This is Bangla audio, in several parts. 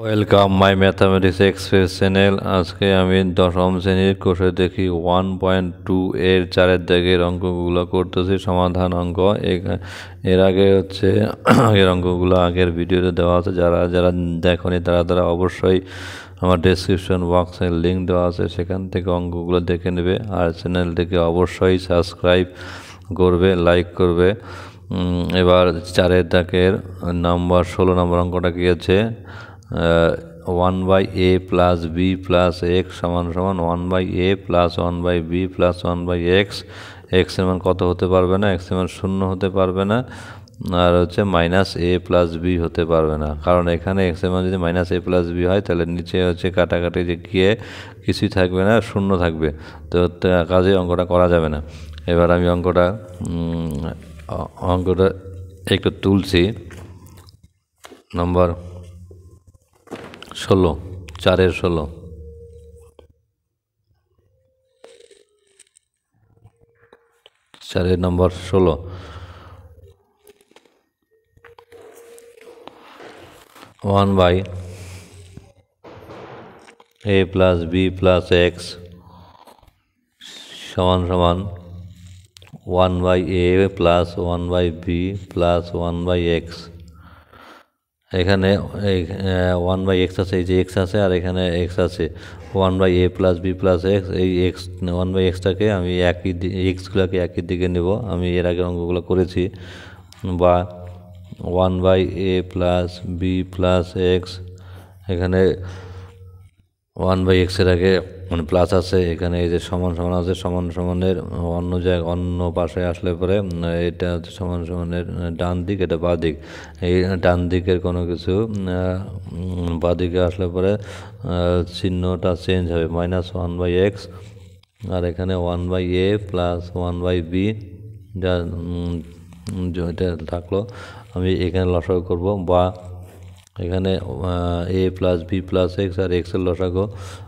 Welcome my mathematics express channel. আজকে আমি দশম শ্রেণীর কোষে দেখি 1.2 এর 4 দাগের অঙ্কগুলো করতেছি, সমাধান অঙ্ক। এর আগে হচ্ছে আগের অঙ্কগুলো আগের ভিডিওতে দেওয়া আছে, যারা যারা দেখনি তারা অবশ্যই আমার ডেসক্রিপশন বক্সে লিঙ্ক দেওয়া আছে, সেখান থেকে অঙ্কগুলো দেখে নেবে। আর চ্যানেলটিকে অবশ্যই সাবস্ক্রাইব করবে, লাইক করবে। এবার 4 দাগের নাম্বার 16 নম্বর অঙ্কটা কি আছে, 1/a plus B plus x সমান সমান 1/a plus 1/b plus 1/x। এক্সের মান কত হতে পারবে না? এক্সের মান 0 হতে পারবে না, আর হচ্ছে -a প্লাস বি হতে পারবে না, কারণ এখানে এক্সের মান যদি -a প্লাস বি হয় তাহলে নিচে হচ্ছে কাটাকাটি যে গিয়ে কিছুই থাকবে না, 0 থাকবে, তো কাজে অঙ্কটা করা যাবে না। এবার আমি অঙ্কটা একটু তুলছি। নম্বর 16, 4-এর 16। Number 16, 1/a plus B plus x সমান সমান 1/a plus 1/b plus 1/x। এখানে 1/x আছে, এই যে x আছে, আর এখানে x আছে। 1/a plus B plus x, এই x 1/xটাকে আমি এক্সগুলোকে একই দিকে নেব। আমি এর আগে অঙ্কগুলো করেছি। বা 1/a plus B plus x, এখানে 1/x এর আগে মানে প্লাস আছে, এখানে এই যে সমান সমান আছে, সমান সমানের অন্য জায়গায় অন্য পাশে আসলে পরে এটা হচ্ছে সমান সমানের ডান দিক, এটা বাঁ দিক। এই ডান দিকের কোনো কিছু বাঁ দিকে আসলে পরে চিহ্নটা চেঞ্জ হবে, -1/x। আর এখানে 1/a প্লাস 1/b যা এটা থাকলো, আমি এখানে লসাগু করব। বা এখানে a plus B plus X আর এক্সের লসাগু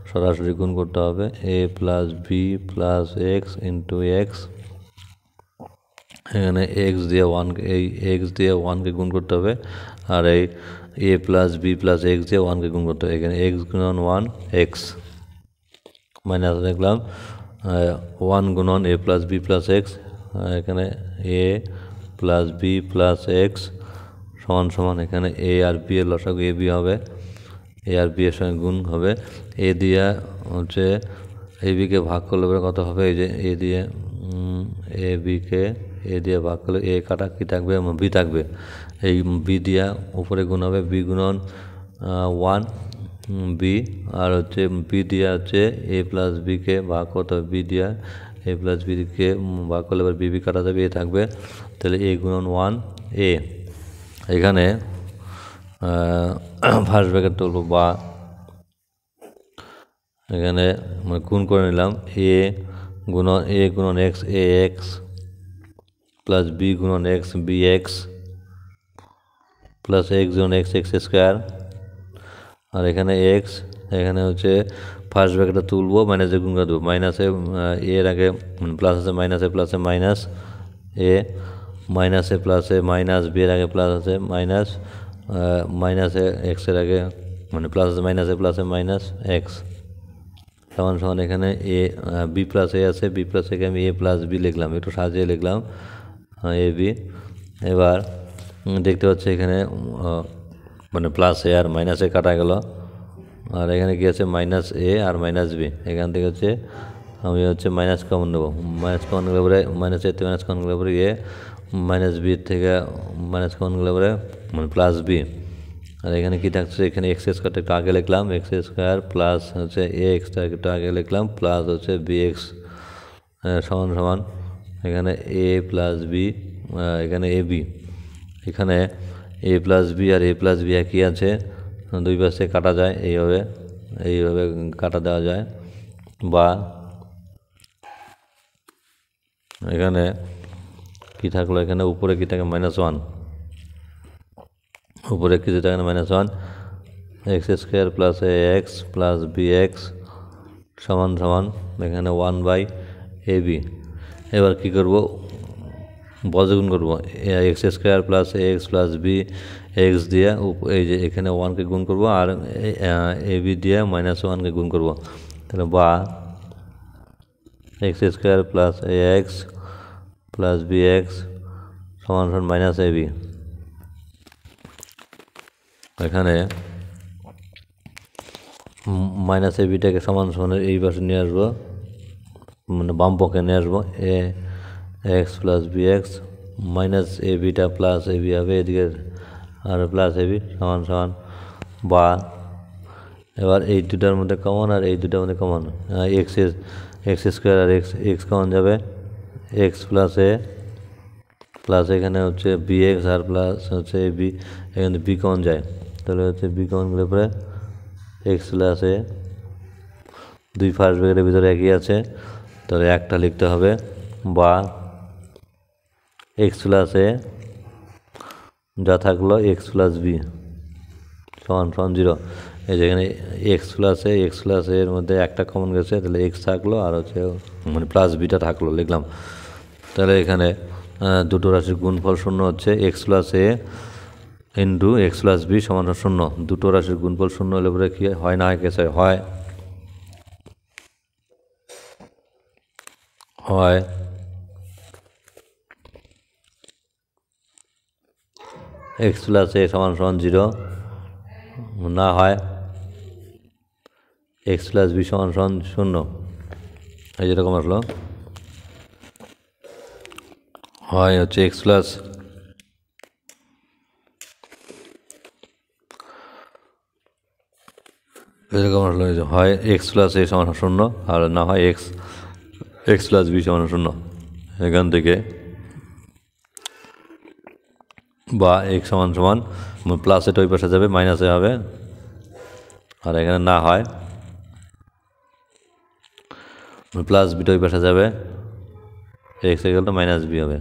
সরাসরি গুণ করতে হবে, a plus B plus X into X. এখানে এক্স দিয়ে 1কে গুণ করতে হবে, আর এই a plus B plus X দিয়ে 1কে গুণ করতে হবে। এখানে x গুণন 1 এক্স মাইনাস দেখলাম 1 গুণন a plus B plus x, এখানে a plus B plus x সমান সমান, এখানে a আর b এর লসাগু a b হবে, a আর b এর সঙ্গে গুণ হবে। a দিয়ে হচ্ছে a bকে ভাগ করলে কত হবে, এই যে a দিয়ে a দিয়ে ভাগ করলে a কাটা কি থাকবে, b থাকবে। এই b দিয়া উপরে গুণ হবে, b গুণন 1 b, আর হচ্ছে b দিয়া হচ্ছে a প্লাস বিকে ভাগ করতে হবে, b দিয়া a প্লাস বিকে ভাগ করলে এবার b কাটা যাবে, a থাকবে, তাহলে a গুণন 1 a। এখানে ফার্স্ট ব্র্যাকেট তুলব, বা এখানে গুণ করে নিলাম, a গুণন x a x plus b গুণন x b x plus x গুণন এক্স এক্স স্কোয়ার। আর এখানে এক্স, এখানে হচ্ছে ফার্স্ট ব্র্যাকেটটা তুলবো, মাইনাসে গুণ করে দেবো, মাইনাসে এর আগে প্লাস আছে, মাইনাসে প্লাসে মাইনাস এ, মাইনাসে প্লাসে মাইনাস বি এর আগে প্লাস আছে, মাইনাসে এক্সের আগে প্লাস আছে, মাইনাসে প্লাসে মাইনাস এক্স সমান সমান। এখানে বি প্লাস এ আছে, বি প্লাস একে আমি a প্লাস বি লিখলাম, একটু সাজিয়ে লিখলাম এ বি। এবার দেখতে পাচ্ছি এখানে প্লাস এ আর মাইনাসে কাটা গেল, আর এখানে কি আছে -a আর -b। এখান থেকে হচ্ছে আমি মাইনাস কমন নেবো, মাইনাস কমন গেলে পরে -a থেকে মাইনাস কমন গেলে পরে -b থেকে মাইনাস কমন গেলে পরে প্লাস বি। আর এখানে কি থাকছে, এখানে এক্স স্কোয়ারটা একটু আগে লিখলাম, এক্স স্কোয়ার প্লাস হচ্ছে এ এক্সটা একটু আগে লিখলাম, প্লাস হচ্ছে বি এক্স সমান সমান এখানে a প্লাস বি, এখানে এ বি। এখানে a প্লাস বি আর a প্লাস বি একই আছে, দুই পাশে কাটা যায়, এইভাবে কাটা দেওয়া যায়। বা এখানে কি থাকলো, এখানে উপরে কি থাকে -1, উপরে কিছু থাকে না -1, এক্স স্কোয়ার প্লাস এ এক্স প্লাস বি এক্স সমান সমান এখানে 1/ab। এবার কী করবো, বজ্রগুণ করবো, এক্স স্কোয়ার প্লাস এ এক্স প্লাস বি এক্স দিয়ে এই যে এখানে 1কে গুণ করব আর এ বি দিয়ে -1কে গুণ করব, তাহলে বা এক্স স্কোয়ার প্লাস এ এক্স প্লাস বি এক্স সমান সমান মাইনাস এ বি। এখানে মাইনাস এ বিটাকে সমান সমানের এই পাশে নিয়ে আসবো, মানে বাম পক্ষে নিয়ে আসবো, A x plus B x minus A বিটা প্লাস এ বি হবে এদিকে, আর প্লাস এ বি সমান সমান বা এবার এই দুটার মধ্যে কমন আর এই দুটার মধ্যে কমন, এক্স স্কোয়ার আর এক্স কমন যাবে, এক্স প্লাস এ প্লাস এখানে হচ্ছে বি এক্স আর প্লাস হচ্ছে এ বি, এখানে বি কমন যায়, তাহলে হচ্ছে বি কমন গেলে পরে এক্স প্লাস এ, দুই ফার্স্ট ব্র্যাকেটের ভিতরে একই আছে, তাহলে একটা লিখতে হবে বা এক্স প্লাস এ যা থাকলো এক্স প্লাস বি সমান সমান 0। এই যেখানে এক্স প্লাস এর মধ্যে একটা কমন গেছে, তাহলে এক্স থাকলো আর হচ্ছে মানে প্লাস বিটা থাকলো লিখলাম। তাহলে এখানে দুটো রাশির গুণফল 0 হচ্ছে, এক্স প্লাস এ ইন্টু এক্স প্লাস বি সমান 0। দুটো রাশির গুণফল 0 হলে পরে কি হয় না হয় কেসে হয়, হয় এক্স প্লাস এ সমান সমান 0, না হয় এক্স প্লাস বি সমান সমান 0। এই যেরকম আসলো হয় হচ্ছে এক্স প্লাস এরকম আসলো হয় এক্স প্লাস এ সমান 0 আর না হয় এক্স প্লাস বি সমান 0। এখান থেকে বা এক্স সমান সমান প্লাস এটা ওই পাশে যাবে মাইনাসে হবে, আর এখানে না হয় প্লাস বিটা ওই পাশে যাবে, এক্স এগুলো মাইনাস বি হবে।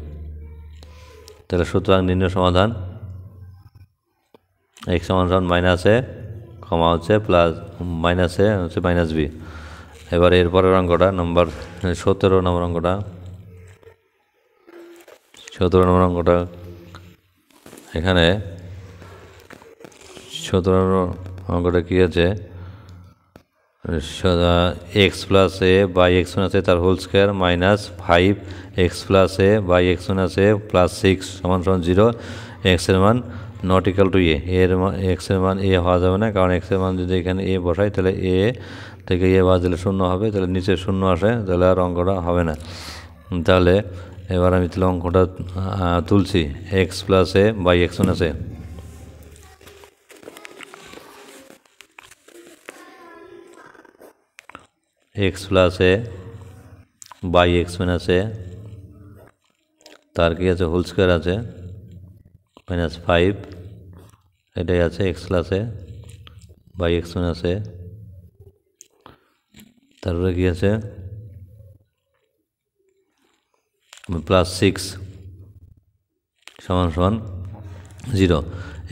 তাহলে সুতরাং নির্ণয় সমাধান এক্স সমান সমান মাইনাসে কমা হচ্ছে প্লাস মাইনাসে হচ্ছে মাইনাস বি। এবার এরপরের অঙ্কটা নম্বর 17 নম্বর অঙ্কটা, 17 নম্বর অঙ্কটা এখানে 17 অঙ্কটা কী আছে, X plus A by x minus A তার whole square minus 5 X plus A by x minus A plus 6 সমান সমান 0, এক্সের মান নট ইকাল টু এ, এর এক্সের মান এ হওয়া যাবে না, কারণ এক্সের মান যদি এখানে এ বসাই তাহলে এ থেকে এ বাদ দিলে 0 হবে, তাহলে নিচে 0 আসে, তাহলে আর অঙ্কটা হবে না। তাহলে এবার আমি তাহলে অঙ্কটা তুলছি, X plus A by x minus A, x plus A by x minus A তার কি আছে হোল স্কোয়ার আছে মাইনাস 5, এটাই আছে X plus A by x minus A, তারপরে কি আছে প্লাস 6 সমান সমান 0,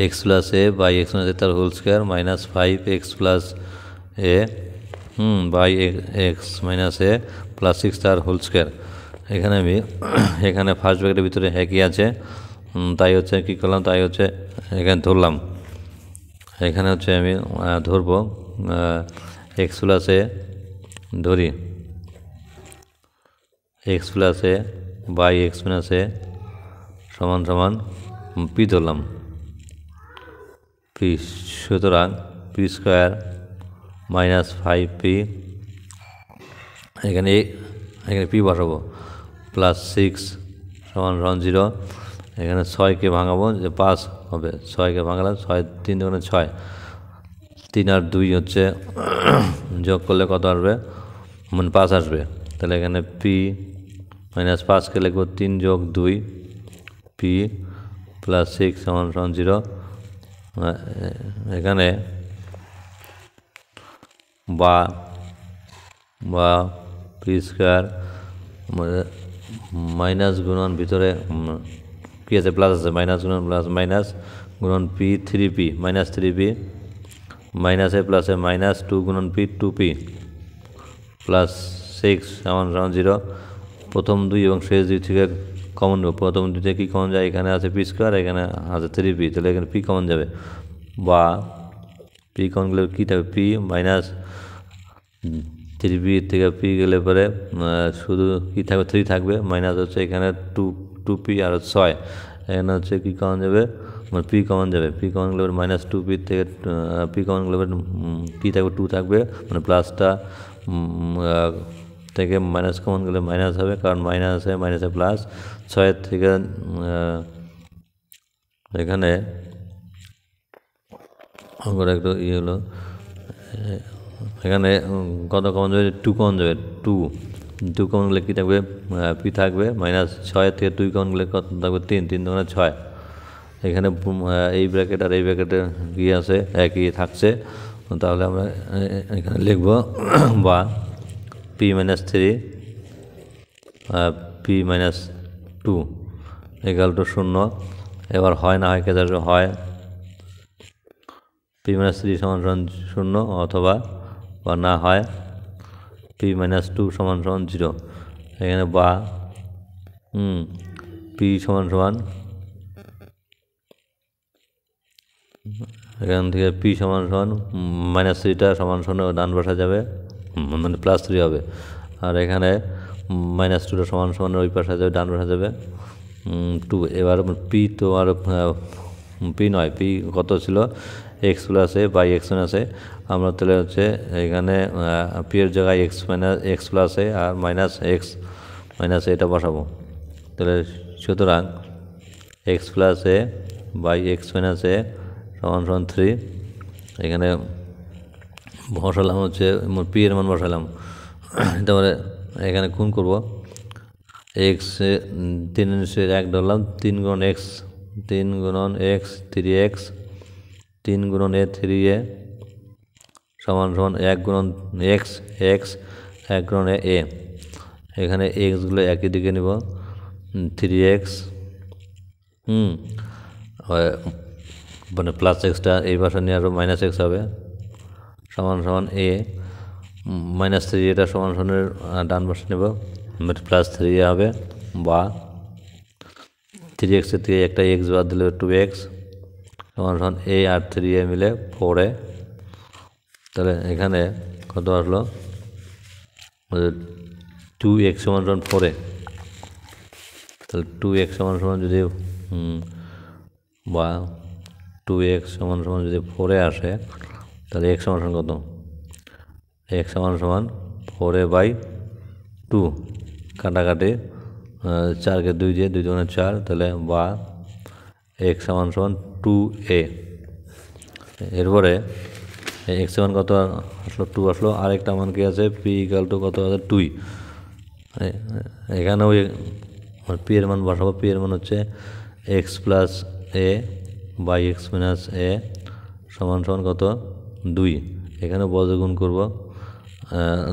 X plus A by x minus A তার whole square minus 5 X plus A by x minus A plus 6 তার হোল স্কোয়ার। এখানে আমি এখানে ফার্স্ট ব্র্যাকেটের ভিতরে একই আছে, তাই হচ্ছে কী করলাম, তাই হচ্ছে এখানে ধরলাম, এখানে হচ্ছে আমি ধরবো এক্স প্লাস এ ধরি, X plus A by x minus A সমান সমান পি ধরলাম, পি, সুতরাং পি স্কোয়ার মাইনাস 5p, এখানে পি বসাবো, প্লাস 6 সমান সমান 0, এখানে 6কে ভাঙাবো যে 5 হবে, 6কে ভাঙালাম 6 3 দুগুণে 6, 3 আর 2 হচ্ছে যোগ করলে কত আসবে, মানে 5 আসবে, তাহলে এখানে পি মাইনাস 5কে লিখবো 3 যোগ 2 পি প্লাস 6 সমান সমান 0। এখানে বা পি স্কোয়ার মাইনাস গুণন ভিতরে কী আছে প্লাস আছে, মাইনাস গুণন প্লাস মাইনাস গুণন পি 3p মাইনাস 3p মাইনাসে প্লাসে মাইনাস 2 গুণন পি 2p প্লাস 6 সমান সমান 0। প্রথম 2 এবং শেষ 2 থেকে কমন নেব, প্রথম দুটো কী কমন যায়, এখানে আছে পি স্কোয়ার, এখানে আছে 3p, তাহলে এখানে পি কমন যাবে, বা পি কমন গেলে কী থাকবে, পি মাইনাস 3p থেকে পি গেলে পরে শুধু কী থাকবে, 3 থাকবে, মাইনাস হচ্ছে এখানে 2p আর 6, এখানে হচ্ছে কী কমন যাবে, মানে পি কমন যাবে, পি কমন গেলে মাইনাস 2p থেকে পি কমন গেলে কী থাকবে, 2 থাকবে, মানে প্লাসটা থেকে মাইনাস কমন গেলে মাইনাস হবে, কারণ মাইনাসে মাইনাসে প্লাস, 6 থেকে এখানে অঙ্কটা একটু হলো, এখানে কত কমন যাবে, 2 কমন যাবে, 2 কমন গেলে কী থাকবে, পি থাকবে, মাইনাস 6 থেকে 2 কমন গেলে কত থাকবে, 3 দোকানে 6, এখানে এই ব্র্যাকেট আর এই ব্র্যাকেটে কী আছে, একই থাকছে, তাহলে আমরা এখানে লিখব বা P minus 3 P minus 2 equal to 0, এবার হয় না হয় কেটে আসবে, হয় পি মাইনাস 3 সমান 0 অথবা বা না হয় পি মাইনাস 2 সমান 0, এখানে বা পি সমান এখান থেকে পি সমান মাইনাস 3টা সমান 0 ডান বসা যাবে, মানে প্লাস 3 হবে, আর এখানে মাইনাস 2টা সমান ওই পাশে যাবে, ডান বসা যাবে 2, এবার পি তো আর পি নয়, পি কত ছিল, X plus A by x minus A, আমরা তাহলে হচ্ছে এখানে পি এর জায়গায় এক্স প্লাস এ আর এক্স মাইনাস এটা বসাবো, তাহলে সুতরাং X plus A by x minus A সমান 3, এখানে বসালাম হচ্ছে পি এর মান বসালাম, তারপরে এখানে গুণ করব, এক্স 3 ধরলাম, 3 গুণন এক্স 3x 3 গুণন এ 3a সমান 1 গুণন এক্স 1 গুণন এ, এখানে এক্সগুলো একই দিকে নিব, 3x মানে প্লাস এক্সটা এই পাশে নিয়ে আরও মাইনাস এক্স হবে, সমান এ মাইনাস 3 এটা সমান ডান পাশে নেব, প্লাস 3 হবে, বা 3x থেকে একটা এক্স বাদ দিলে 2x সমান এ আর 3a মিলে 4a, তাহলে এখানে কত আসলো, 2x সমান 4a, তাহলে 2x সমান যদি বা 2x সমান যদি 4a আসে, তাহলে x সমান কত, x সমান 4a বাই 2, কাটাকাটি 4কে 2 দিয়ে 2 দুগুণে 4, তাহলে বা x সমান 2a, এরপরে এক্স সমান কত আসলো, 2 আসলো, আরেকটা মান কি আছে, পি ইকুয়াল টু কত আছে 2, এখানেও পি এর মান বসাবো, পি এর মান হচ্ছে X plus A by x minus A সমান কত 2, এখানে বজ্র গুণ করবো,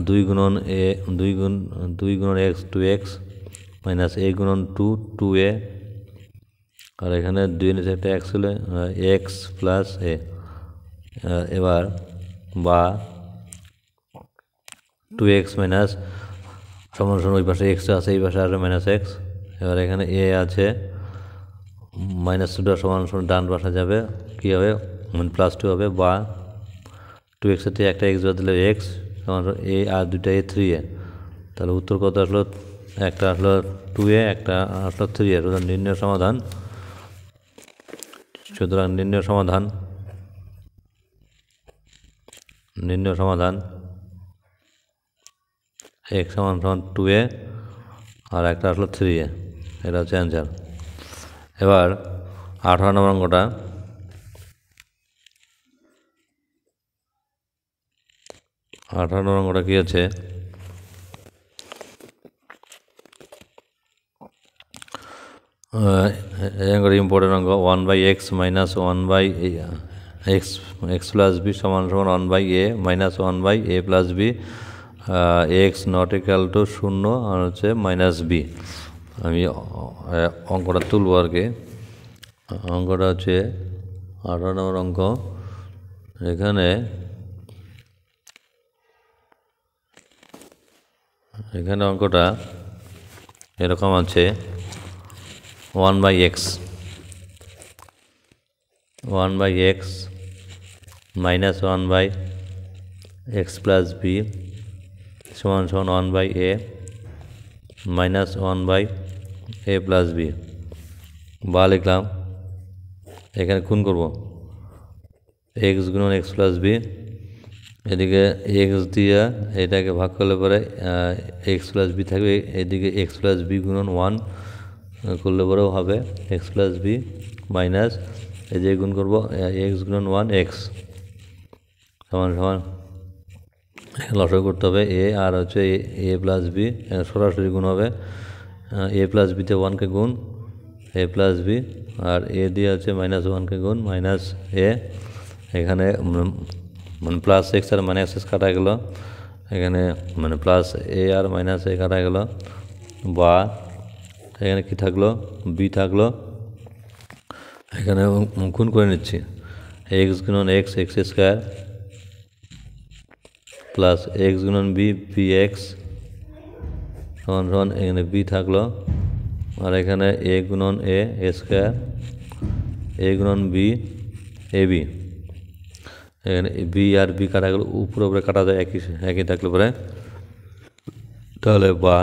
2 গুণন এ 2 গুণন এক্স 2x মাইনাস এ গুণন 2a, আর এখানে 2 নিচে একটা এক্স হলে এক্স প্লাস এ, এবার বা 2x মাইনাস সমান ওই পাশে এক্স আছে, এই পাশে আসবে মাইনাস এক্স, এবার এখানে এ আছে, মাইনাস 2টা সমান ডান পাশে যাবে, কী হবে, মানে প্লাস 2 হবে, বা 2x এর থেকে একটা এক্স বাদ দিলে এক্স সমান এ আর 2টা এ 3a, তাহলে উত্তর কত আসলো, একটা আসলো 2a, একটা আসলো 3a, নির্ণয় সমাধান, সুতরাং নির্ণয় সমাধান x সমান 2a আর একটা আসলো 3a, এটা হচ্ছে অ্যান্সার। এবার 18 নম্বর অঙ্কটা, কি আছে, ইম্পর্টেন্ট অঙ্ক, 1/x minus 1/x plus b সমান 1/a minus 1/a plus B, x not equal to 0 আর হচ্ছে মাইনাস বি। আমি অঙ্কটা তুলব আর কি। অঙ্কটা হচ্ছে 18 নম্বর অঙ্ক। এখানে অঙ্কটা এরকম আছে, 1/x 1/x minus 1/x plus b সমান 1/a minus 1/a plus b বা লিখলাম। এখানে গুণ করব x গুণন x plus b, এদিকে x দিয়ে এটাকে ভাগ করলে পরে x plus b থাকবে, এদিকে x plus b গুণন 1 করলে পরেও হবে x plus b মাইনাস এই যে গুণ করব x গুণন 1 x সমান লসাগু করতে হবে a আর হচ্ছে a প্লাস b, সরাসরি গুণ হবে a প্লাস বিতে 1কে গুণ a প্লাস b আর a দিয়ে হচ্ছে মাইনাস 1কে গুণ মাইনাস a, এখানে মানে প্লাস এক্স আর মাইনাস এক্স কাটা গেল, এখানে মানে প্লাস এ আর মাইনাস এ কাটা গেল, বা এখানে কি থাকলো বি থাকলো, এখানে গুণ করে নিচ্ছি এক্স গুণন x x square plus x গুণন বি বি এক্স সমান এখানে বি থাকলো, আর এখানে এ গুণন এ স্কোয়ার এ গুণন বি এ বি, এখানে বি আর বি কাটা গেল, উপরে উপরে কাটা যায় একই থাকলে পরে, তাহলে বা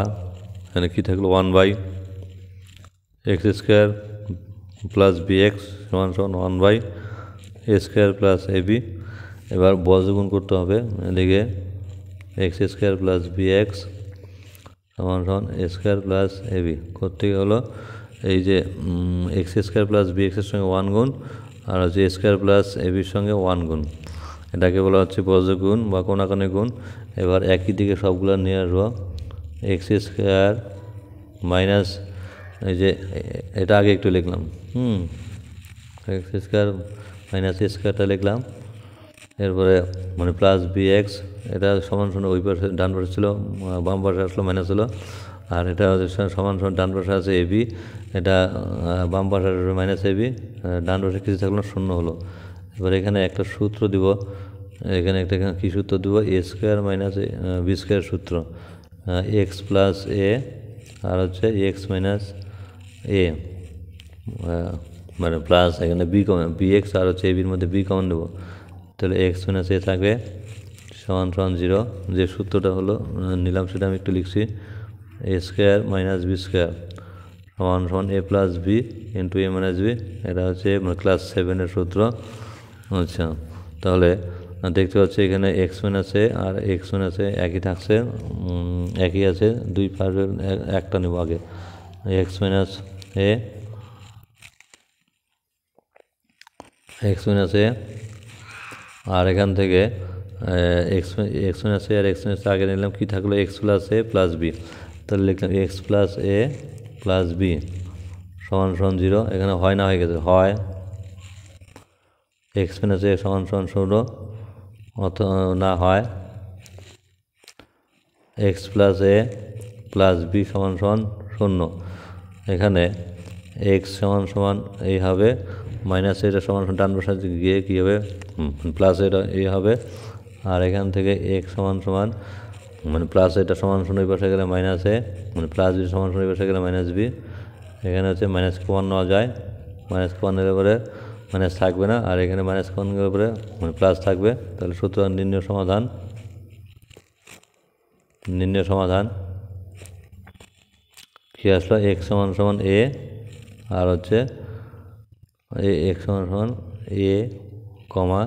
এখানে কী থাকলো 1/x square plus B x সমান 1/a square plus A B. এবার বজ্রগুণ করতে হবে, এদিকে x square plus B x সমান a square plus A b করতে হলো এই যে এক্স স্কোয়ার প্লাস বি এক্সের সঙ্গে 1 গুণ আর হচ্ছে এ স্কোয়ার প্লাস এ বির সঙ্গে 1 গুণ, এটাকে বলা হচ্ছে বজ্রগুণ বা কোণাকোণি গুণ। এবার একই দিকে সবগুলো নিয়ে আসবো, এক্স স্কোয়ার মাইনাস এই যে এটা আগে একটু লিখলাম এক্স স্কোয়ার মাইনাস এ স্কোয়ারটা লিখলাম, এরপরে মানে প্লাস বি এক্স এটা সমান ওই পাশে ডান পাশে ছিল, বাম পাশে আসলো মাইনাস হলো, আর এটা সমান ডান পাশে আছে এ বি, এটা বাম পাশে মাইনাস এ বি, ডান পাশে কিছু থাকলো না, শূন্য হলো। এবার এখানে একটা সূত্র দিব, এখানে কী সূত্র দেবো এ স্কোয়ার মাইনাস বি স্কোয়ার সূত্র, এক্স প্লাস এ আর হচ্ছে এক্স মাইনাস এ মানে প্লাস এখানে বি কমন বি এক্স আর হচ্ছে এ বির মধ্যে বি কমন দেবো, তাহলে এক্স মাইনাস এ থাকবে সমান 0। যে সূত্রটা হলো নিলাম সেটা আমি একটু লিখছি, এ স্কোয়ার মাইনাস বি স্কোয়ার সমান এ প্লাস বি ইন্টু এ মাইনাস বি, এটা হচ্ছে ক্লাস 7-এর সূত্র। আচ্ছা, তাহলে দেখতে পাচ্ছি এখানে এক্স মাইনাস এ আর এক্স মাইনাস এ একই থাকছে, একই আছে, দুই পাশের একটা নেব আগে, এক্স মাইনাস এ আর এখান থেকে এক্স মাইনাস এ আর এক্স মাইনাস আগে নিলাম, কী থাকলো এক্স প্লাস এ প্লাস বি, তাহলে লিখলাম এক্স প্লাস এ প্লাস বি সমান 0, এখানে হয় না হয়ে গেছে, হয় এক্স মাইনাস এ সমান 0 অথবা না হয় এক্স প্লাস এ প্লাস বি সমান 0, এখানে এক্স সমান এই হবে মাইনাস এটা সমান ডান পাশে গিয়ে কী হবে প্লাস এটা এই হবে, আর এখান থেকে এক্স সমান মানে প্লাস এটা সমান ওই পাশে গেলে মাইনাস এ মানে প্লাস বি সমান ওই পাশে গেলে মাইনাস বি, এখানে হচ্ছে মাইনাস কমান নেওয়া যায়, মাইনাস কমান এর পরে মাইনাস থাকবে না, আর এখানে মাইনাস কমান গেলে পরে মানে প্লাস থাকবে, তাহলে সুতরাং নির্ণয় সমাধান কী আসলো এক্স সমান এ আর হচ্ছে এক্স সমান এ কমা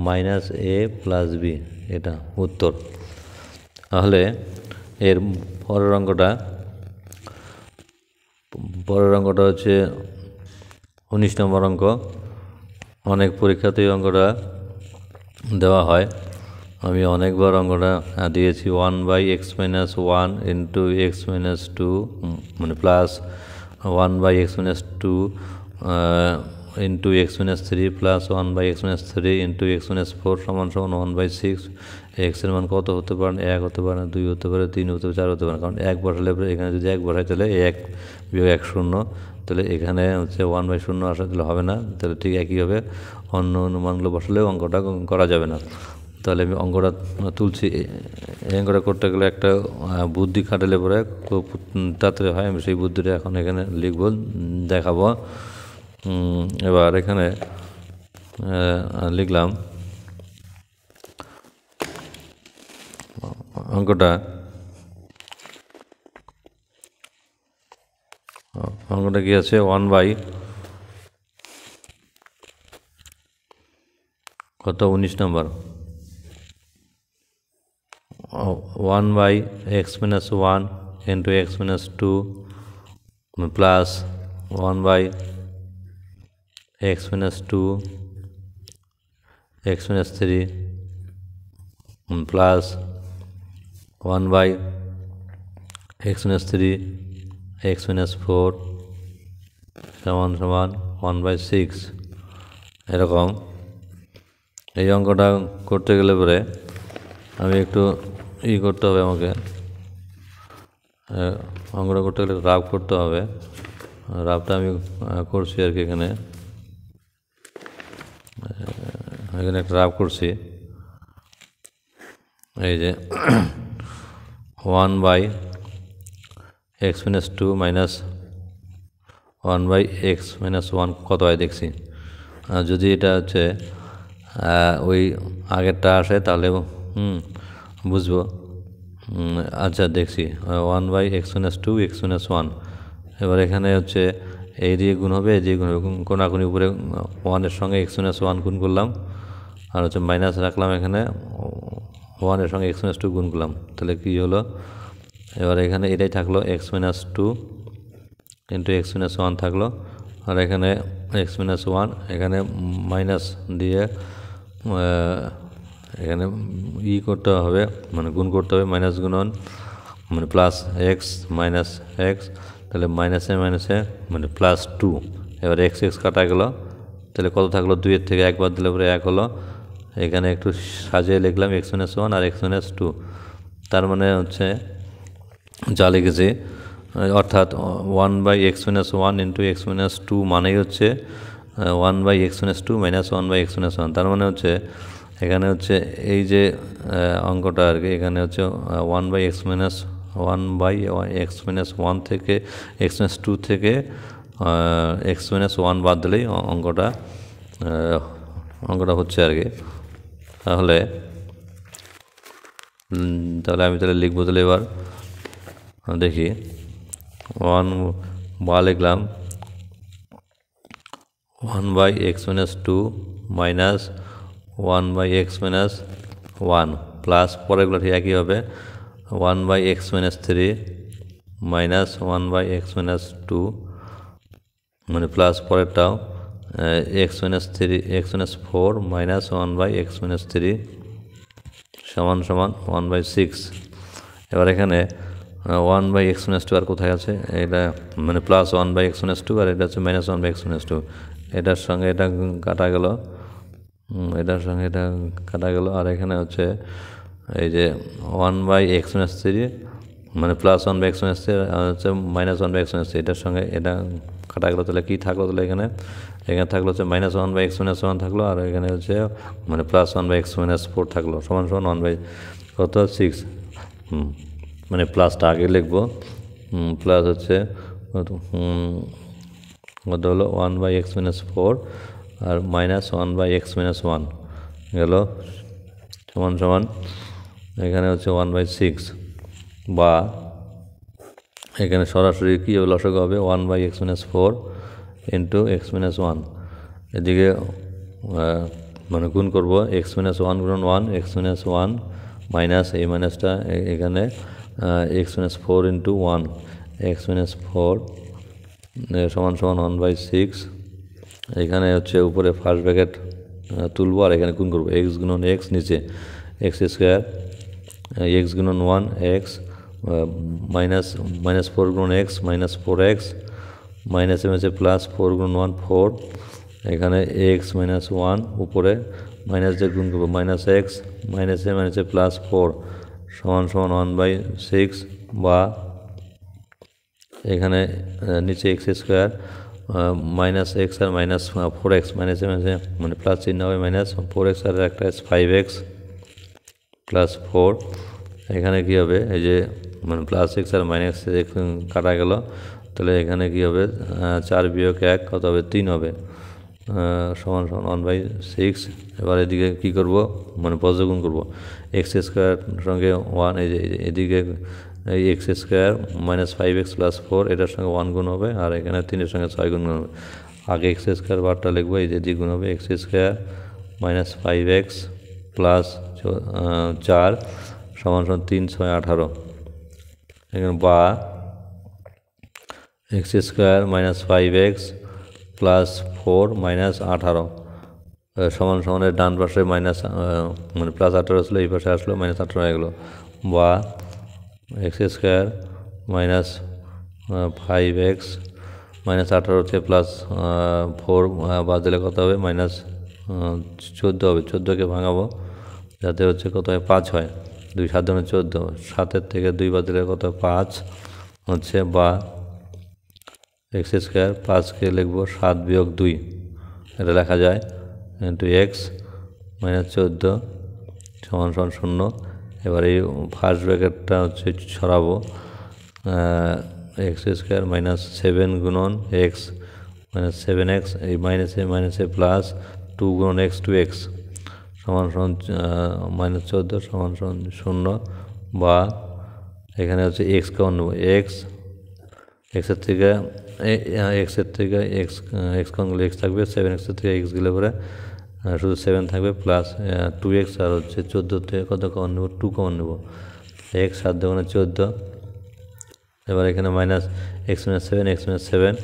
মাইনাস এ প্লাস বি, এটা উত্তর। তাহলে এর পরের অঙ্কটা হচ্ছে 19 নম্বর অঙ্ক। অনেক পরীক্ষাতেই অঙ্কটা দেওয়া হয়, আমি অনেকবার অঙ্কটা দিয়েছি, 1/x minus 1 into x minus 2 মানে plus 1/x minus 2 into x minus 3 plus 1/x minus 3 into x minus 4 সমান 1/6। এক্সের মান কত হতে পারে, 1 হতে পারে, 2 হতে পারে, 3 হতে পারে, 4 হতে পারে, কারণ 1 বসালে এখানে যদি 1 বসাই তাহলে 1 বিয়োগ 1 0, তাহলে এখানে হচ্ছে 1/0 আসা দিলে হবে না, তাহলে ঠিক একই হবে, অন্য মানগুলো বসালেও অঙ্কটা করা যাবে না। তাহলে আমি অঙ্কটা তুলছি। এই অঙ্কটা করতে গেলে একটা বুদ্ধি খাটালে পরে খুব তাড়াতাড়ি হয়। আমি সেই বুদ্ধিটা এখন এখানে লিখব, দেখাবো। এবার এখানে লিখলাম অঙ্কটা কি আছে 1 বাই কত 19 নম্বর 1 by x minus 1 into x minus 2 plus 1 by x minus 2 x minus 3 plus 1 by x minus 3 x minus 4 সমান 1 by 6। এরকম এই অঙ্কটা করতে গেলে পরে আমি একটু করতে হবে, আমাকে অঙ্কটা করতে গেলে রাফ করতে হবে। রাফটা আমি করছি আর কি। এখানে একটা রাফ করছি। এই যে 1 by x minus 2 minus 1 by x minus 1 কত হয় দেখছি। যদি এটা হচ্ছে ওই আগেরটা আসে তাহলে বুঝবো। আচ্ছা দেখছি 1 by x minus 2 x minus 1। এবার এখানে হচ্ছে এই দিয়ে গুণ হবে, এই দিয়ে গুণ হবে, কোনাকুনি উপরে 1-এর সঙ্গে x minus 1 গুণ করলাম, আর হচ্ছে মাইনাস রাখলাম এখানে 1-এর সঙ্গে x minus 2 গুণ করলাম, তাহলে কী হলো। এবার এখানে এটাই থাকলো x minus 2 into x minus 1 থাকলো, আর এখানে x minus 1 এখানে মাইনাস দিয়ে এখানে করতে হবে, মানে গুণ করতে হবে, মাইনাস গুণন মানে প্লাস এক্স মাইনাস এক্স, তাহলে মাইনাসে মাইনাসে মানে প্লাস 2। এবার এক্স এক্স কাটা গেল, তাহলে কত থাকলো 2-এর থেকে 1 বাদ দিলে পরে 1 হলো। এখানে একটু সাজিয়ে লিখলাম x minus 1 আর x minus 2। তার মানে হচ্ছে যা লিখেছি, অর্থাৎ 1 by x minus 1 into x minus 2 মানেই হচ্ছে 1 by x minus 2 minus 1 by x minus 1। তার মানে হচ্ছে এখানে হচ্ছে এই যে অঙ্কটা আর কি, এখানে হচ্ছে 1 বাই x minus 1 থেকে x minus 2 থেকে x minus 1 বাদ দিলেই অঙ্কটা হচ্ছে আর কি। তাহলে আমি লিখবো। তাহলে এবার দেখি 1 বা লিখলাম 1 by x minus 2 minus 1 by x minus 1 plus পরেরগুলো ঠিক একই হবে 1 by x minus 3 minus 1 by x minus 2 মানে প্লাস পরেরটাও x minus 4 minus 1 by x minus 3 সমান 1 বাই 6। এবার এখানে 1 বাই x minus 2 আর কোথায় আছে, এটা মানে প্লাস 1 বাই x minus 2 আর এটা হচ্ছে মাইনাস 1 বাই x minus 2। এটার সঙ্গে এটা কাটা গেল, এটার সঙ্গে এটা কাটা গেল, আর এখানে হচ্ছে এই যে 1 বাই x minus 3 মানে প্লাস 1 বাই x minus 3 আর হচ্ছে মাইনাস 1 বাই x minus 3, এটার সঙ্গে এটা কাটা গেল। তাহলে কী থাকলো, তাহলে এখানে থাকলো হচ্ছে মাইনাস 1 বাই x minus 1 থাকলো, আর এখানে হচ্ছে মানে প্লাস 1 বাই x minus 4 থাকলো, সমান 1 বাই কত 6। মানে প্লাসটা আগে লিখবো, প্লাস হচ্ছে কত হলো 1 বাই x minus 4 আর মাইনাস 1 বাই x minus 1 গেল, সমান এখানে হচ্ছে 1 বাই 6। বা এখানে সরাসরি কী হবে, লসাগু হবে 1 by x minus 4 into x minus 1। এদিকে মানে গুণ করবো x minus 1 গুণন 1 x minus 1 মাইনাস এই মাইনাসটা এখানে x minus 4 into 1 x minus 4 সমান 1 বাই 6। এখানে হচ্ছে উপরে ফার্স্ট ব্র্যাকেট তুলবো আর এখানে গুণ করবো x গুণন x, নিচে x স্কোয়ার x গুণন 1 x মাইনাস 4 গুণন x মাইনাস 4x মাইনাসে মাইনাসে প্লাস 4 গুণন 1 4, এখানে x মাইনাস 1 উপরে মাইনাস দিয়ে গুণ করবো মাইনাস x মাইনাসে মাইনাসে প্লাস 4 সমান 1 বাই 6। বা এখানে নিচে x স্কোয়ার মাইনাস এক্স আর মাইনাস 4x মাইনাসে মাইনাসে মানে প্লাস চিহ্ন হবে মাইনাস 4x আর একটা 5x প্লাস 4 এখানে কী হবে এই যে মানে প্লাস এক্স আর মাইনাস এক্স কাটা গেল তাহলে এখানে কী হবে 4 বিয়োগ 1 কত হবে 3 হবে সমান সমান 1/6 এবার এদিকে কী করব মানে পজিটিভ গুণ করবো এক্স স্কোয়ার সঙ্গে 1 এই যে এদিকে এই x square minus 5x plus 4 এটার সঙ্গে 1 গুণ হবে আর এখানে 3-এর সঙ্গে 6 গুণ হবে আগে এক্স স্কোয়ার বারটা লিখবো এই যে দিক গুণ হবে x square minus 5x plus 4 সমান সমান 3 6 18 এখানে বা x square minus 5x plus 4 minus 18 সমান সমানের ডান পাশে মাইনাস মানে প্লাস 18 ছিল এই পাশে আসলো মাইনাস 18 হয়ে গেলো বা x square minus 5x minus 18 থেকে প্লাস 4 বাদ দিলে কত হবে মাইনাস 14 হবে 14কে ভাঙাবো যাতে হচ্ছে কত হয় 5 হয় 2 7 গুণে 14 7-এর থেকে 2 বাদ দিলে কত 5 হচ্ছে বা এক্স স্কোয়ার 5কে লিখবো 7 বিয়োগ 2 এটা লেখা যায় ইন্টু এক্স মাইনাস 14 সমান সমান 0 এবার এই ফার্স্ট ব্র্যাকেটটা হচ্ছে সরাবো এক্স স্কোয়ার মাইনাস 7 গুণন এক্স মাইনাস 7x এই মাইনাসে প্লাস 2 গুণন এক্স 2x সমান সমান মাইনাস 14 সমান সমান 0 বা এখানে হচ্ছে এক্স কমন নেব এক্সের থেকে এক্স কমন গেলে এক্স থাকবে 7x থেকে এক্স গেলে পরে শুধু 7 থাকবে প্লাস 2x আর হচ্ছে 14 থেকে কত কমন নেব 2 কমন নেব এক্স 7 দুগুণে 14 এবার এখানে মাইনাস এক্স মাইনাস 7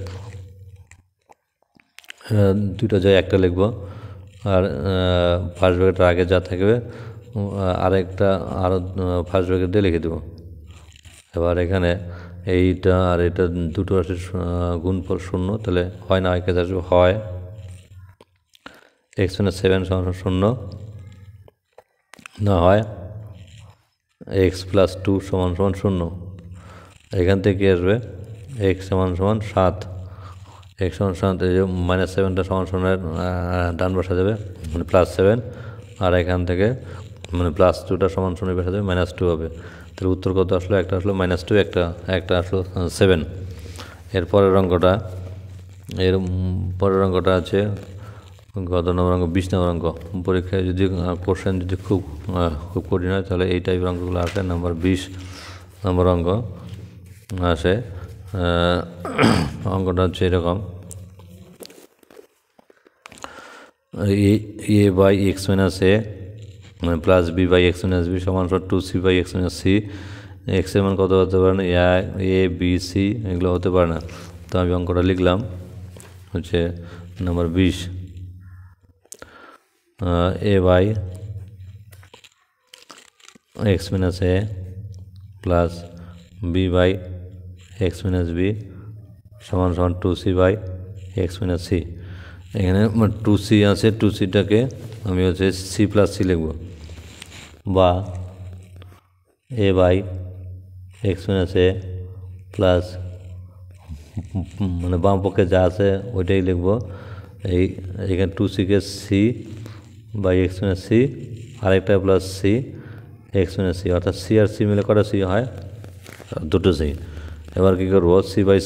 দুটো যায় একটা লিখবো আর ফার্স্ট ব্র্যাকেটের আগে যা থাকবে আরেকটা আরও ফার্স্ট ব্র্যাকেট দিয়ে লিখে দেবো এবার এখানে এইটা আর এটা দুটো আসে গুণফল 0 তাহলে হয় না হয় কাছে আসবে হয় এক্স মাইনাস 7 সমান 0 না হয় এক্স প্লাস 2 সমান 0 এখান থেকে আসবে এক্স সমান 7 এক্স সমান 7 এই যে মাইনাস 7টা সমান সমানের ডান বসা যাবে মানে প্লাস 7 আর এখান থেকে মানে প্লাস 2টা সমান সমান বসা যাবে মাইনাস 2 হবে তাহলে উত্তর কত আসলো একটা আসলো মাইনাস 2 একটা আসলো 7 এর পরের অঙ্কটা আছে কত নম্বর অঙ্ক 20 নম্বর অঙ্ক পরীক্ষায় যদি কোশ্চেন যদি খুব কঠিন হয় তাহলে এই টাইপের অঙ্কগুলো আসে নাম্বার 20 নম্বর অঙ্ক আসে অঙ্কটা হচ্ছে এরকম a by x minus a মানে plus B by x minus b সমান 2c by x minus C x এর মান কত হতে পারে না এ বি সি এগুলো হতে পারে না তো আমি অঙ্কটা লিখলাম হচ্ছে number 20 a by x minus A plus B by x minus b সমান 2c by x minus C এখানে 2c আছে 2cটাকে আমি হচ্ছে সি প্লাস সি লিখব বা A by x minus A plus মানে বাম পক্ষে যা আছে ওইটাই লিখব এখানে 2cকে C by x minus C আরেকটা plus C x minus C অর্থাৎ সি আর সি মিলে কটা সি হয় দুটো সি এবার কী করবো সি বাই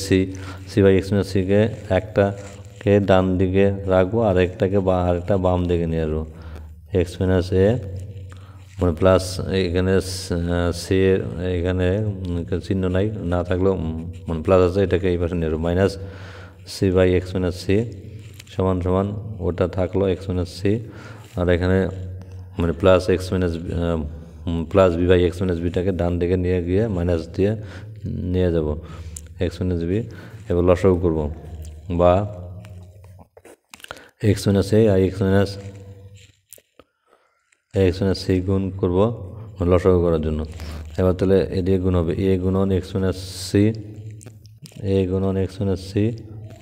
এক্স মাইনাস সিকে একটাকে ডান দিকে রাখবো আর আরেকটা বাম দিকে নিয়ে আসবো এক্স মাইনাস এ মানে প্লাস এখানে সি এখানে চিহ্ন নাই না থাকলেও মানে প্লাস আছে এটাকে এই পাশে নিয়ে আসবো minus C by x minus C সমান ওটা থাকলো এক্স মাইনাস সি আর এখানে মানে plus X minus plus B by x minus বিটাকে ডান দিকে নিয়ে গিয়ে মাইনাস দিয়ে নিয়ে যাব এক্স মাইনাস বি এবার লসাগু করব বা এক্স মাইনাস এ আর এক্স মাইনাস সি গুণ করবো লসাগু করার জন্য এবার তাহলে এদিকে গুণ হবে এ গুণন x minus c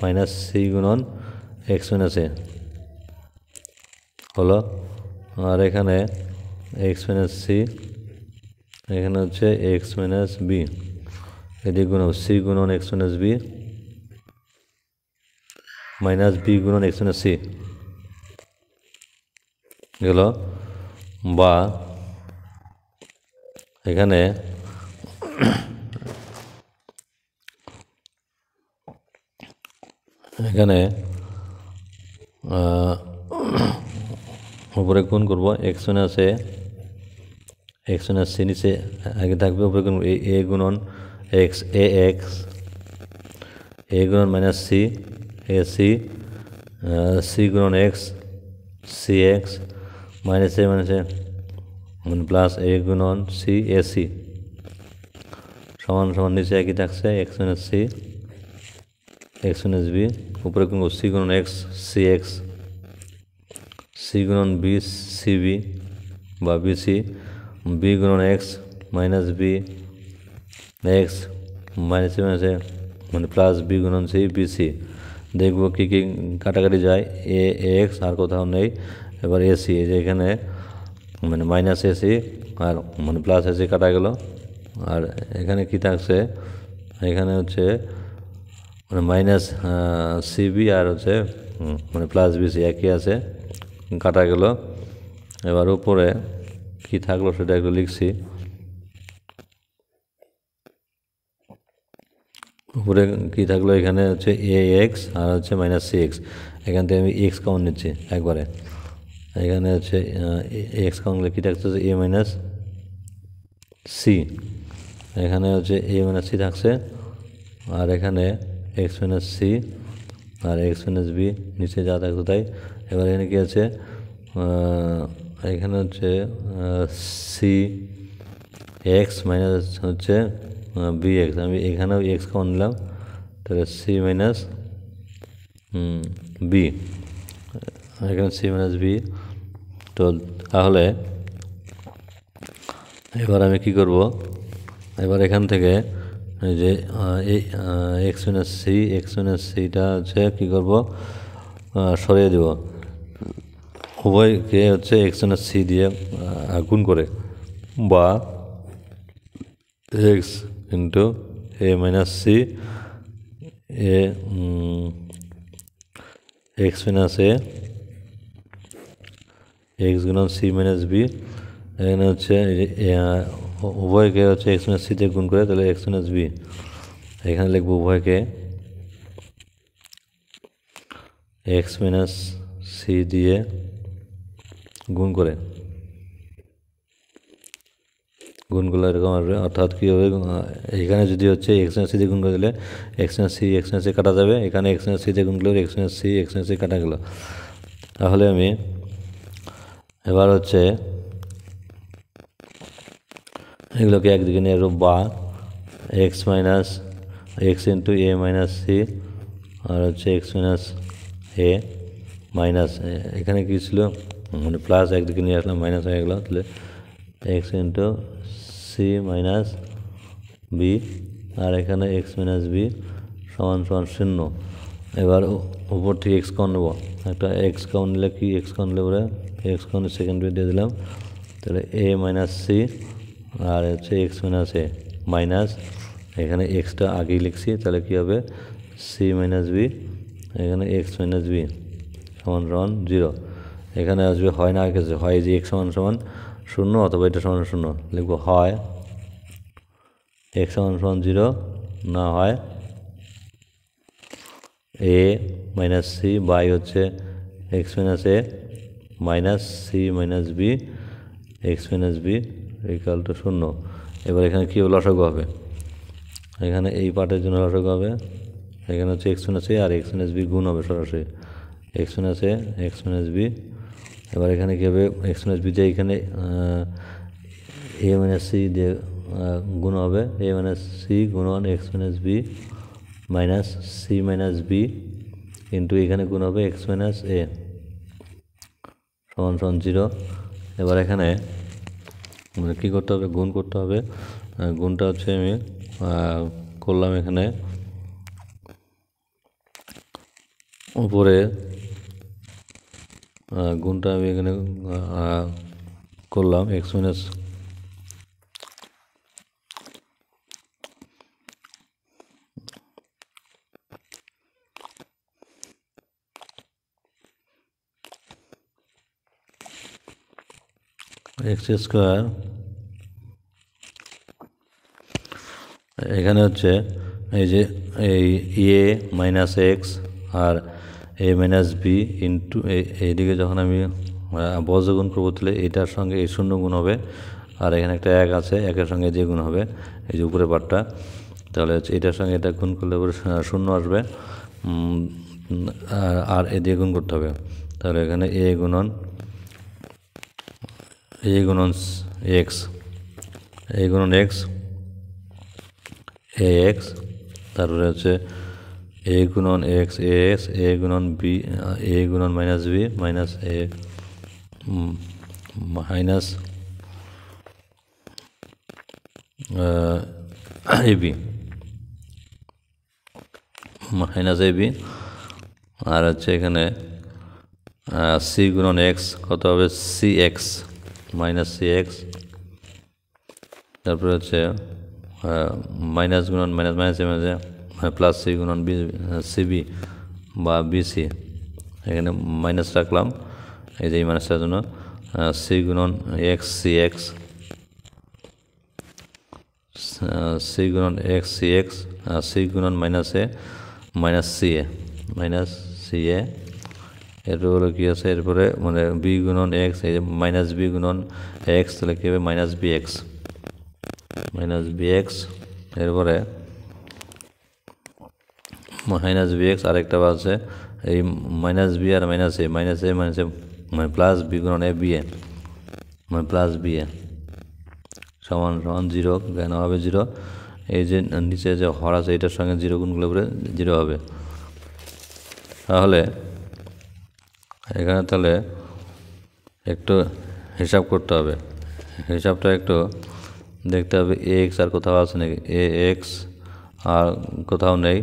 minus c গুণন এক্স মাইনাস এ হলো আর এখানে এক্স মাইনাস সি এখানে হচ্ছে এক্স মাইনাস বি এদিকে গুণ হবে সি গুণন x minus b minus b গুণন এক্স মাইনাস সি গেল বা এখানে এখানে উপরে গুণ করব এক্স মাইনাস সি নিচে আগে থাকবে, উপরে গুণ এ গুণন এক্স এ গুণন মাইনাস সি সি গুণন এক্স মাইনাস এ মানে প্লাস এ গুণন সি সমান সমান নিচে একই থাকছে এক্স মাইনাস বি, উপরে গুণ সি গুণন এক্স সি গুণন বি সিবি বা বিসি, বি গুণন x minus B x minus মানে প্লাস বি গুণন সি বিসি। দেখবো কী কী কাটাকাটি যায়, এ এক্স আর কোথাও নেই। এবার এসি, এই যে এখানে মানে মাইনাস এসি আর মানে প্লাস এসি কাটা গেল। আর এখানে কি থাকছে, এখানে হচ্ছে মানে মাইনাস সিবি আর হচ্ছে মানে প্লাস বিসি একই আছে, কাটা গেল। এবার উপরে কি থাকলো সেটা একটু লিখছি। উপরে কি থাকলো, এখানে হচ্ছে এ এক্স আর হচ্ছে মাইনাস সি এক্স, এখান থেকে আমি এক্স কমন নিচ্ছি একবারে। এখানে হচ্ছে এক্স কমন নিলে কী থাকছে, এ মাইনাস সি, এখানে হচ্ছে এ মাইনাস সি থাকছে, আর এখানে এক্স মাইনাস সি আর এক্স মাইনাস বি নিচে যা থাকতো তাই। এবার এখানে কী আছে, এখানে হচ্ছে সি এক্স মাইনাস হচ্ছে বি এক্স, আমি এখানেও এক্স কমন নিলাম, তাহলে সি মাইনাস বি, এখানে সি মাইনাস বি। তো তাহলে এবার আমি কি করব, এবার এখান থেকে এই যে এই এক্স মাইনাস সিটা হচ্ছে কী করবো, সরিয়ে দেব, উভয়কে হচ্ছে এক্স মাইনাস সি দিয়ে গুণ করে, বা এক্স ইন্টু এ মাইনাস সি এ এক্স মাইনাস এক্স গুণন সি মাইনাস বি। এখানে হচ্ছে উভয়কে হচ্ছে এক্স মাইনাস সি দিয়ে গুণ করে, তাহলে এক্স মাইনাস বি। এখানে লিখবো উভয়কে এক্স মাইনাস সি দিয়ে গুণ করলে এরকম আসবে। অর্থাৎ কী হবে, এখানে যদি হচ্ছে এক্স মাইনাস সি দিয়ে গুণ করে দিলে এক্স মাইনাস সি কাটা যাবে, এখানে এক্স মাইনাস সি দিয়ে গুণ করলে এক্স মাইনাস সি কাটা গেল। তাহলে আমি এবার হচ্ছে এগুলোকে একদিকে নিয়ে আসবো, বা এক্স মাইনাস এক্স ইন্টু এ মাইনাস সি আর হচ্ছে এক্স মাইনাস এ মাইনাস, এখানে কী ছিল মানে প্লাস, একদিকে নিয়ে আসলাম মাইনাস হয়ে গেলো, তাহলে X into C minus B আর এখানে এক্স মাইনাস বি সমান সমান 0। এবার উপর থেকে এক্স কমন নেবো, একটা এক্স কমন নিলে কি, এক্স কমন নিলে পরে এক্স কমন সেকেন্ড বি দিয়ে দিলাম, তাহলে এ মাইনাস সি আর হচ্ছে এক্স মাইনাস এ মাইনাস, এখানে এক্সটা আগেই লিখছি, তাহলে কী হবে সি মাইনাস বি, এখানে এক্স মাইনাস বি সমান সমান 0। এখানে আসবে হয় না, গেছে হয় যে এক্স সমান সমান 0 অথবা এটা সমান 0, লিখবো হয় এক্স সমান সমান 0, না হয় এ মাইনাস সি বাই হচ্ছে x minus a minus c minus B x minus b equal to 0। এবার এখানে কী লসাগু হবে, এখানে এই পার্টের জন্য লসাগু হবে, এখানে হচ্ছে এক্স মাইনাস এ আর এক্স মাইনাস বি গুণ হবে সরাসরি, x minus A X minus B. এবার এখানে কী হবে, এক্স মাইনাস বি দিয়ে এখানে এ মাইনাস সি দিয়ে গুণ হবে, এ মাইনাস সি গুণন x minus b minus c minus b into এখানে গুণ হবে এক্স মাইনাস এ সমান সমান 0। এবার এখানে মানে কী করতে হবে, গুণ করতে হবে, গুণটা হচ্ছে আমি করলাম, এখানে উপরে গুণটা আমি এখানে করলাম এক্স মাইনাস এক্স স্কোয়ার এখানে হচ্ছে এই যে এই এ মাইনাস এক্স আর এ মাইনাস বি ইন্টু এইদিকে যখন আমি বজ্রগুণ করবো তাহলে এটার সঙ্গে এই শূন্য গুণ হবে, আর এখানে একটা এক আছে, একের সঙ্গে যে গুণ হবে এই যে উপরে পাটটা, তাহলে হচ্ছে এটার সঙ্গে এটা গুণ করলে পরে শূন্য আসবে, আর এ দিয়ে গুণ করতে হবে। তাহলে এখানে এ গুণন এক্স, এ গুণন এক্স, এ এক্স, তারপরে হচ্ছে এ গুণন এক্স এ এক্স, এ গুণন বি এ গুণন minus b minus a minus A B minus A b, আর হচ্ছে এখানে সি গুণন এক্স কত হবে c x minus C x, তারপরে হচ্ছে মাইনাস গুণন minus minus minus plus c গুণন বি সিবি বা বিসি, এখানে মাইনাস রাখলাম এই যে এই মাইনাসটার জন্য, সি গুণন এক্স সি এক্স, সি গুণন এক্স সি এক্স, সি গুণন minus a minus C a minus C a, এরপরে কী আছে এরপরে মানে বি গুণন এক্স, এই যে মাইনাস বি গুণন এক্স, তাহলে কী হবে minus B x minus B x, এরপরে মাইনাস বি এক্স, আরেকটা আছে এই মাইনাস বি আর minus a minus a minus a মানে প্লাস বি গুণন এ বি এ মানে প্লাস বি এ সমান সমান জিরো, কেন হবে জিরো, এই যে নিচে যে হর আছে এটার সঙ্গে জিরো গুণগুলো করে জিরো হবে। তাহলে এখানে তাহলে একটু হিসাব করতে হবে, হিসাবটা একটু দেখতে হবে এ এক্স আর কোথাও আছে নাকি, এ এক্স আর কোথাও নেই,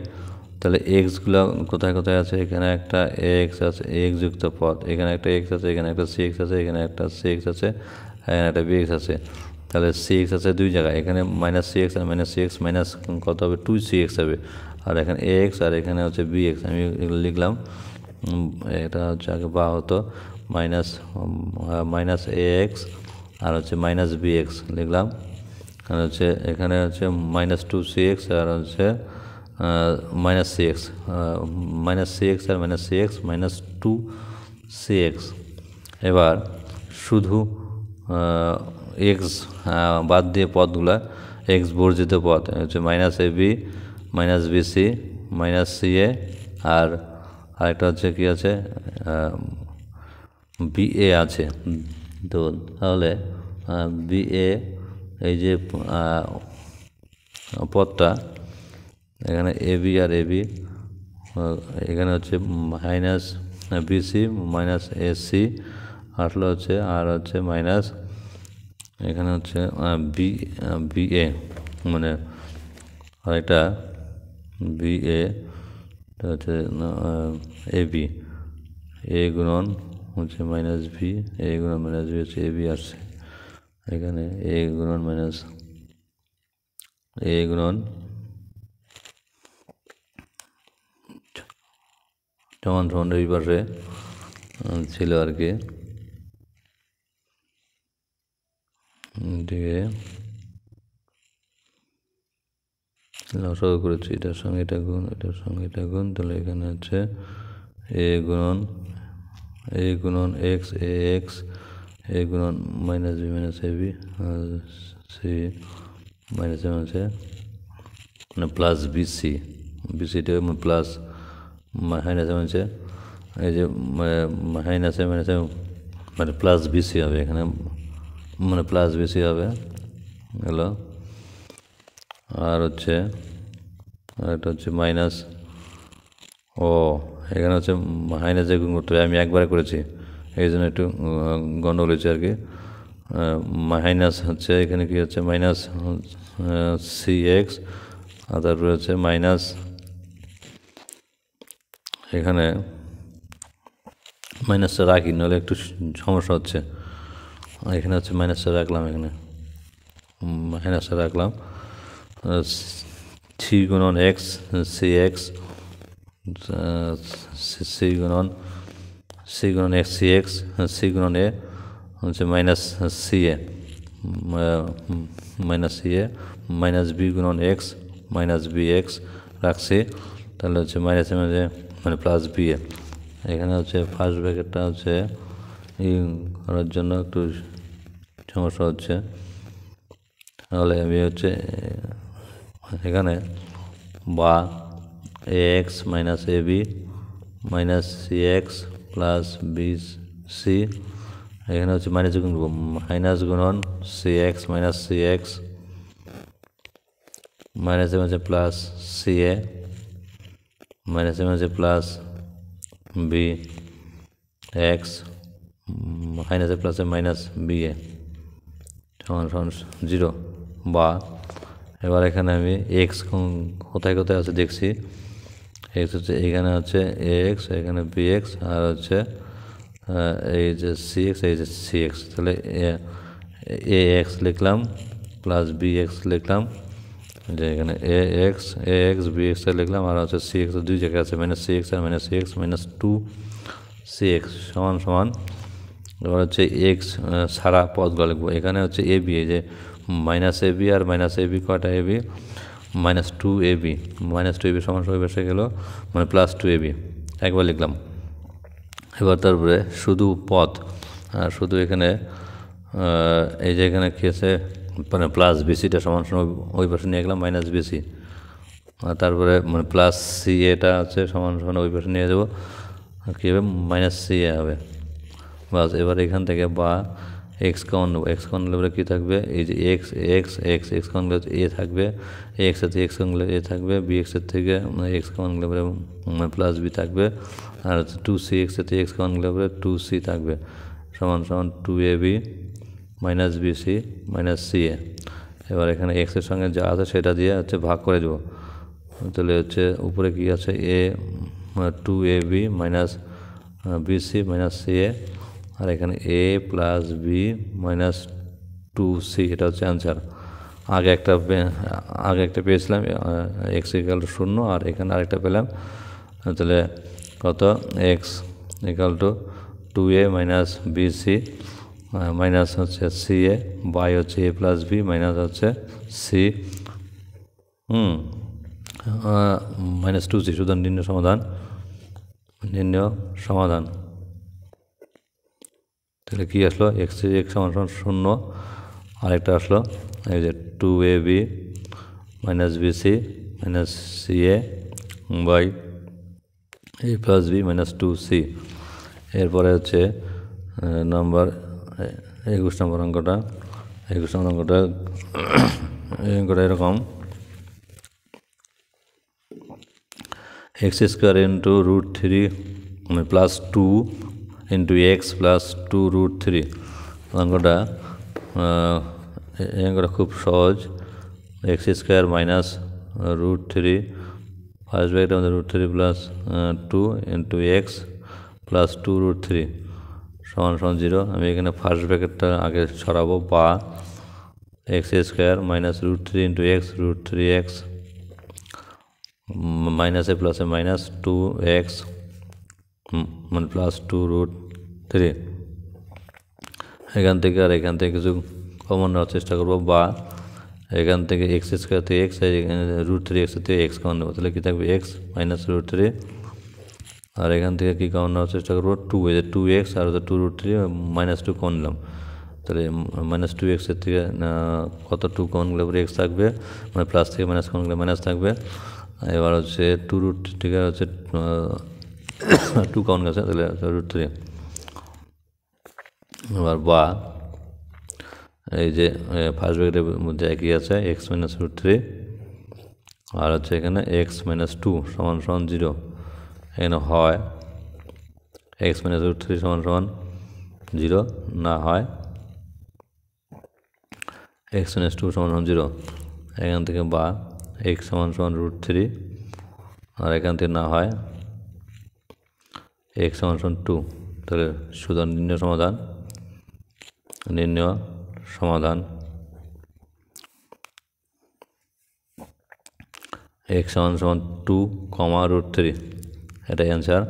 তাহলে এক্সগুলো কোথায় কোথায় আছে, এখানে একটা এক্স আছে এক্স যুক্ত পদ, এখানে একটা এক্স আছে, এখানে একটা সি এক্স আছে, এখানে একটা সি এক্স আছে, এখানে একটা বি এক্স আছে, তাহলে সি এক্স আছে দুই জায়গায়, এখানে মাইনাস সি এক্স আর মাইনাস সি এক্স মাইনাস কত হবে টু সি এক্স হবে, আর এখানে এ এক্স আর এখানে হচ্ছে বি এক্স, আমি এগুলো লিখলাম, এটা হচ্ছে আগে বা হতো মাইনাস মাইনাস এ এক্স আর হচ্ছে মাইনাস বি এক্স লিখলাম, আর হচ্ছে এখানে হচ্ছে মাইনাস টু সি এক্স আর হচ্ছে minus C x, minus C X আর minus C x minus two C X. এবার শুধু এক্স বাদ দিয়ে পদগুলা এক্স বর্জিত পদ হচ্ছে minus A B minus B C minus C A, আর আরেকটা হচ্ছে কি আছে বি এ আছে, তো তাহলে বি এ এই যে পদটা এখানে a b R A b, এখানে হচ্ছে মাইনাস বিসি মাইনাস এসি আসলে হচ্ছে, আর হচ্ছে মাইনাস এখানে হচ্ছে বি বি এ মানে আরেকটা বি এ হচ্ছে এ বি, এ গুণন হচ্ছে মাইনাস বি, এ গুণন মাইনাস বি হচ্ছে এ বি আসছে, এখানে এ গুণন মাইনাস এ গুণন সমান সমান এই পাশে ছিল আর কি, দিকে লসাগু করেছি, এটার সঙ্গে এটা গুণ এটার সঙ্গে এটা গুণ, তাহলে এখানে হচ্ছে এ গুণন এক্স এ এক্স, এ গুণন minus b minus A B C minus a minus a মানে প্লাস বিসি, বিসিটা প্লাস মাইনাস মাইনাসে এই যে মাইনাসে মাইনাসে মানে প্লাস বিসি হবে, এখানে মানে প্লাস বিসি হবে হলো, আর হচ্ছে আরেকটা হচ্ছে মাইনাস, ও এখানে হচ্ছে মাইনাসে গুণ করতে হবে, আমি একবারে করেছি এই জন্য একটু গন্ডগোল হয়েছে আর কি, মাইনাস হচ্ছে এখানে কি হচ্ছে মাইনাস সি এক্স, আর তারপরে হচ্ছে মাইনাস এখানে মাইনাসটা রাখি নাহলে একটু সমস্যা হচ্ছে, এখানে হচ্ছে মাইনাসটা রাখলাম, এখানে মাইনাসটা রাখলাম, সি গুণন এক্স সি এক্স সি গুণন এক্স সি এক্স সি গুণন এ হচ্ছে minus C a minus C a minus b গুণন এক্স মাইনাস বি এক্স রাখছি, তাহলে হচ্ছে মাইনাসের মাঝে মানে প্লাস বি এ। এখানে হচ্ছে ফার্স্ট ব্র্যাকেটটা হচ্ছে করার জন্য একটু সমস্যা হচ্ছে, তাহলে আমি হচ্ছে এখানে বা A X minus A B minus C X plus B C, এখানে হচ্ছে মাইনাস গুণন C x minus C X মাইনাসের মাঝে প্লাস সি এ মাইনাসের মাঝে প্লাস বি এক্স মাইনাসে প্লাসে মাইনাস বি এ সমান সমান 0। বা এবার এখানে আমি এক্স কোথায় কোথায় আছে দেখছি, এক্স হচ্ছে এখানে হচ্ছে এ এক্স, এখানে বি এক্স, আর হচ্ছে এই যে সি এক্স, এই যে সি এক্স, তাহলে এ এক্স লিখলাম প্লাস বি এক্স লিখলাম, যে এখানে এ এক্স বি এক্স লিখলাম, আর হচ্ছে সি এক্স দুই জায়গায় আছে মাইনাস সি এক্স আর minus C x minus 2 C X সমান সমান। এবার হচ্ছে এক্স সারা পদগুলো লিখবো, এখানে হচ্ছে এ বি, এই যে মাইনাস এ বি আর মাইনাস এ বি কয়টা A B minus 2 A B, minus 2 A B সমান সমান বসে গেল মানে প্লাস 2 এ বি একবার লিখলাম। এবার তারপরে শুধু পদ, শুধু এখানে এই যে এখানে কি আছে মানে প্লাস বিসিটা সমান সমান ওই পাশে নিয়ে গেলাম মাইনাস বিসি, আর তারপরে মানে প্লাস সি এটা আছে সমান সমান ওই পাশে নিয়ে যাবো, কী হবে মাইনাস সি এ হবে বাস। এবার এখান থেকে বা এক্স কমন নেবো, এক্স কমন নেবো কী থাকবে, এই যে x x x x common নেবো এ থাকবে, এক্স এর থেকে এক্স কমন নেবো এ থাকবে, বি এক্সের থেকে এক্স কমন নেবো প্লাস বি থাকবে, আর হচ্ছে 2 সি এক্সের থেকে এক্স কমন নেবো 2 সি থাকবে সমান সমান 2 A B minus B C minus C A. এবার এখানে এক্সের সঙ্গে যা আছে সেটা দিয়ে হচ্ছে ভাগ করে দেবো, তাহলে হচ্ছে উপরে কী আছে A 2 A B minus B C minus C A, আর এখানে A plus B minus 2 C, এটা হচ্ছে অ্যান্সার। আগে একটা পেয়েছিলাম এক্স ইকাল টু 0, আর এখানে আরেকটা পেলাম, তাহলে কত x equal to 2 a minus B C minus হচ্ছে সি এ বাই হচ্ছে এ প্লাস বি মাইনাস হচ্ছে সি মাইনাস 2 সি। সুতরাং নির্ণয় সমাধান তাহলে কী আসলো, এক্স সমান সমান 0, আরেকটা আসলো এই যে 2 A B minus B C minus C A by A plus B minus 2 C. এরপরে হচ্ছে নম্বর 21 নম্বর অঙ্কটা এরকম, X square into root 3 plus 2 into X plus 2 root 3। অঙ্কটা খুব সহজ, X square minus root 3 first ব্র্যাকেটের মধ্যে root 3 plus 2 into X plus 2 root 3 সমান সমান 0। আমি এখানে ফার্স্ট ব্র্যাকেটটা আগে সরাবো, বা x square minus root 3 into x root 3 x মাইনাসে প্লাসে মাইনাস 2 এক্স মানে প্লাস 2 রুট 3। এখান থেকে আর এখান থেকে কিছু কমন নেওয়ার চেষ্টা করবো, বা এখান থেকে এক্স স্কোয়ার থেকে এক্স, রুট 3 এক্স থেকে এক্স কমন নেবো, তাহলে কী থাকবে এক্স মাইনাস রুট 3, আর এখান থেকে কী কমন নেওয়ার চেষ্টা করবো 2, এই যে 2 এক্স আর 2 রুট 3 মাইনাস 2 কমন নিলাম, তাহলে মাইনাস 2 এক্সের থেকে কত 2 কমন গেলে এক্স থাকবে, মানে প্লাস থেকে মাইনাস কমন গেলে মাইনাস থাকবে। এবার হচ্ছে 2 রুট থেকে হচ্ছে 2 কমন গেছে, তাহলে রুট 3। এবার বা এই যে ফার্স্ট ব্র্যাকেটের মধ্যে একই আছে এক্স মাইনাস রুট 3, আর হচ্ছে এখানে এক্স মাইনাস 2 সমান সমান 0। এখানে হয় এক্স মাইনাস রুট 3 সমান সমান 0, না হয় এক্স মাইনাস 2 সমান সমান 0। এখান থেকে বা এক্স সমান সমান রুট 3, আর এখান থেকে না হয় এক্স সমান সমান 2। তাহলে সুতরাং নির্ণয় সমাধান এক্স সমান সমান 2, রুট 3, এটাই অ্যান্সার।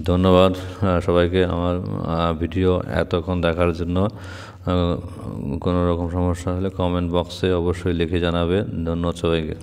ধন্যবাদ সবাইকে আমার ভিডিও এতক্ষণ দেখার জন্য। কোনো রকম সমস্যা হলে কমেন্ট বক্সে অবশ্যই লিখে জানাবে। ধন্যবাদ সবাইকে।